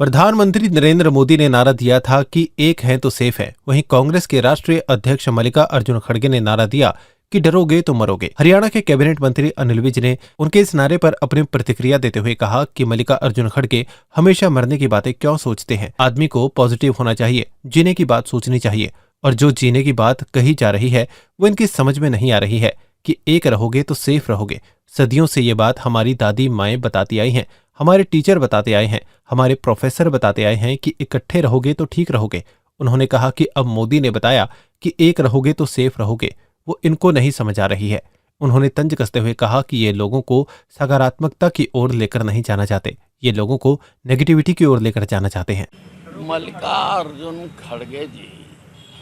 प्रधानमंत्री नरेंद्र मोदी ने नारा दिया था कि एक है तो सेफ है। वहीं कांग्रेस के राष्ट्रीय अध्यक्ष मल्लिकार्जुन खड़गे ने नारा दिया कि डरोगे तो मरोगे। हरियाणा के कैबिनेट मंत्री अनिल विज ने उनके इस नारे पर अपनी प्रतिक्रिया देते हुए कहा कि मल्लिकार्जुन खड़गे हमेशा मरने की बातें क्यों सोचते हैं। आदमी को पॉजिटिव होना चाहिए, जीने की बात सोचनी चाहिए, और जो जीने की बात कही जा रही है वो इनकी समझ में नहीं आ रही है कि एक रहोगे तो सेफ रहोगे। सदियों से ये बात हमारी दादी माएं बताती आई हैं, हमारे टीचर बताते आए हैं, हमारे प्रोफेसर बताते आए हैं कि इकट्ठे रहोगे तो ठीक रहोगे। उन्होंने कहा कि अब मोदी ने बताया कि एक रहोगे तो सेफ रहोगे, वो इनको नहीं समझ आ रही है। उन्होंने तंज कसते हुए कहा कि ये लोगों को सकारात्मकता की ओर लेकर नहीं जाना चाहते, ये लोगों को नेगेटिविटी की ओर लेकर जाना चाहते हैं। मल्लिकार्जुन खड़गे जी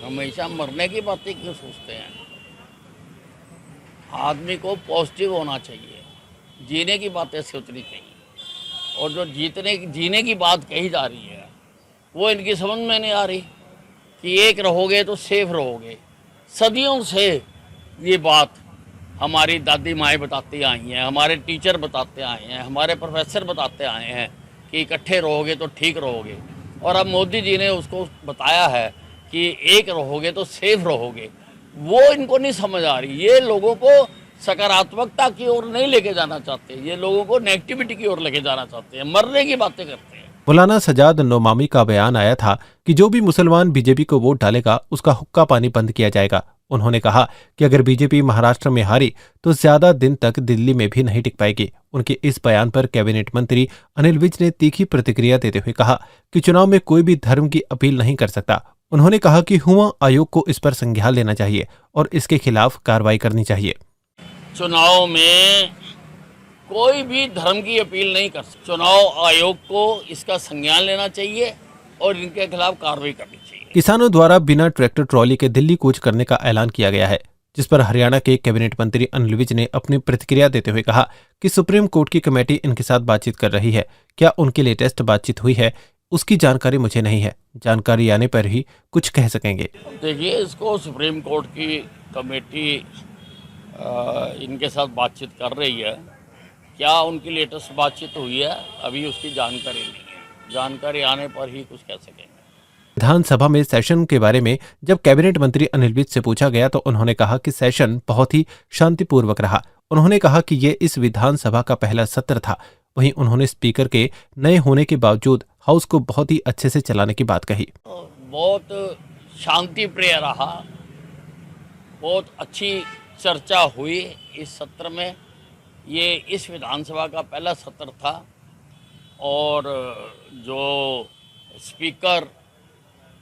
हमेशा मरने की बातें क्यों सोचते हैं? आदमी को पॉजिटिव होना चाहिए, जीने की बातें सोचनी चाहिए, और जो जीने की बात कही जा रही है वो इनकी समझ में नहीं आ रही कि एक रहोगे तो सेफ रहोगे। सदियों से ये बात हमारी दादी माएँ बताती आई हैं, हमारे टीचर बताते आए हैं, हमारे प्रोफेसर बताते आए हैं कि इकट्ठे रहोगे तो ठीक रहोगे, और अब मोदी जी ने उसको बताया है कि एक रहोगे तो सेफ रहोगे। वो इनको नहीं समझ आ रही। ये लोगों को सकारात्मकता की ओर नहीं लेके जाना चाहते, ये लोगों को नेगेटिविटी की ओर लेके जाना चाहते हैं, मरने की बातें करते हैं। मौलाना सजाद नोमामी का बयान आया था कि जो भी मुसलमान बीजेपी को वोट डालेगा उसका हुक्का पानी बंद किया जाएगा। उन्होंने कहा कि अगर बीजेपी महाराष्ट्र में हारी तो ज्यादा दिन तक दिल्ली में भी नहीं टिक पाएगी। उनके इस बयान पर कैबिनेट मंत्री अनिल विज ने तीखी प्रतिक्रिया देते हुए कहा कि चुनाव में कोई भी धर्म की अपील नहीं कर सकता। उन्होंने कहा कि हुआ आयोग को इस पर संज्ञान लेना चाहिए और इसके खिलाफ कार्रवाई करनी चाहिए। चुनाव में कोई भी धर्म की अपील नहीं कर सकता। चुनाव आयोग को इसका संज्ञान लेना चाहिए और इनके खिलाफ कार्रवाई करनी चाहिए। किसानों द्वारा बिना ट्रैक्टर ट्रॉली के दिल्ली कूच करने का ऐलान किया गया है, जिस पर हरियाणा के कैबिनेट मंत्री अनिल विज ने अपनी प्रतिक्रिया देते हुए कहा कि सुप्रीम कोर्ट की कमेटी इनके साथ बातचीत कर रही है। क्या उनकी लेटेस्ट बातचीत हुई है उसकी जानकारी मुझे नहीं है, जानकारी आने पर ही कुछ कह सकेंगे। देखिए, इसको सुप्रीम कोर्ट की कमेटी इनके साथ बातचीत कर रही है। क्या उनकी लेटेस्ट बातचीत हुई है अभी उसकी जानकारी नहीं है, जानकारी आने पर ही कुछ कह सकेंगे। विधानसभा में सेशन के बारे में जब कैबिनेट मंत्री अनिल विज से पूछा गया तो उन्होंने कहा कि सेशन बहुत ही शांतिपूर्वक रहा। उन्होंने कहा कि ये इस विधानसभा का पहला सत्र था। वहीं उन्होंने स्पीकर के नए होने के बावजूद हाउस को बहुत ही अच्छे से चलाने की बात कही। बहुत शांति प्रिय रहा, बहुत अच्छी चर्चा हुई इस सत्र में। ये इस विधानसभा का पहला सत्र था और जो स्पीकर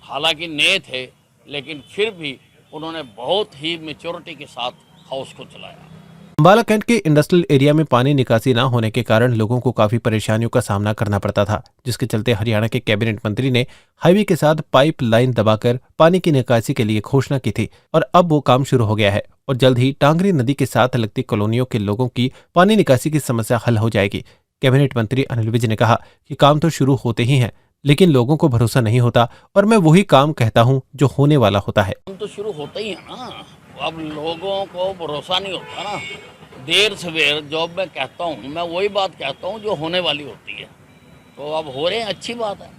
हालांकि नए थे लेकिन फिर भी उन्होंने बहुत ही मैच्योरिटी के साथ हाउस को चलाया। अंबाला कैंट के इंडस्ट्रियल एरिया में पानी निकासी न होने के कारण लोगों को काफी परेशानियों का सामना करना पड़ता था, जिसके चलते हरियाणा के कैबिनेट मंत्री ने हाईवे के साथ पाइप लाइन दबाकर पानी की निकासी के लिए घोषणा की थी और अब वो काम शुरू हो गया है और जल्द ही टांगरी नदी के साथ लगती कॉलोनियों के लोगों की पानी निकासी की समस्या हल हो जाएगी। कैबिनेट मंत्री अनिल विज ने कहा कि काम तो शुरू होते ही हैं, लेकिन लोगों को भरोसा नहीं होता और मैं वही काम कहता हूं जो होने वाला होता है। काम तो शुरू होते ही है ना, अब लोगों को भरोसा नहीं होता ना। देर सवेर जो मैं कहता हूँ, मैं वही बात कहता हूँ जो होने वाली होती है। तो अब हो रहे हैं, अच्छी बात है।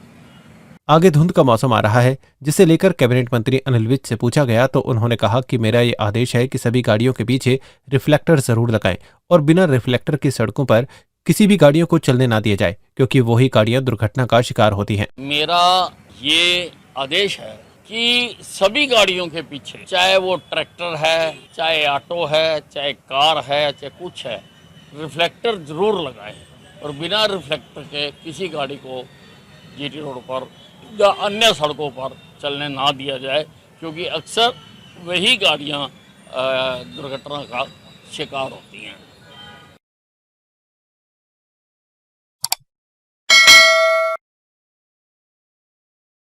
आगे धुंध का मौसम आ रहा है, जिसे लेकर कैबिनेट मंत्री अनिल विज से पूछा गया तो उन्होंने कहा कि मेरा ये आदेश है कि सभी गाड़ियों के पीछे रिफ्लेक्टर जरूर लगाएं और बिना रिफ्लेक्टर की सड़कों पर किसी भी गाड़ियों को चलने ना दिया जाए, क्योंकि वही गाड़ियां दुर्घटना का शिकार होती हैं। मेरा ये आदेश है कि सभी गाड़ियों के पीछे, चाहे वो ट्रैक्टर है, चाहे ऑटो है, चाहे कार है, चाहे कुछ है, रिफ्लेक्टर जरूर लगाएं और बिना रिफ्लेक्टर के किसी गाड़ी को जीटी रोड पर या अन्य सड़कों पर चलने ना दिया जाए, क्योंकि अक्सर वही गाड़ियां दुर्घटना का शिकार होती हैं।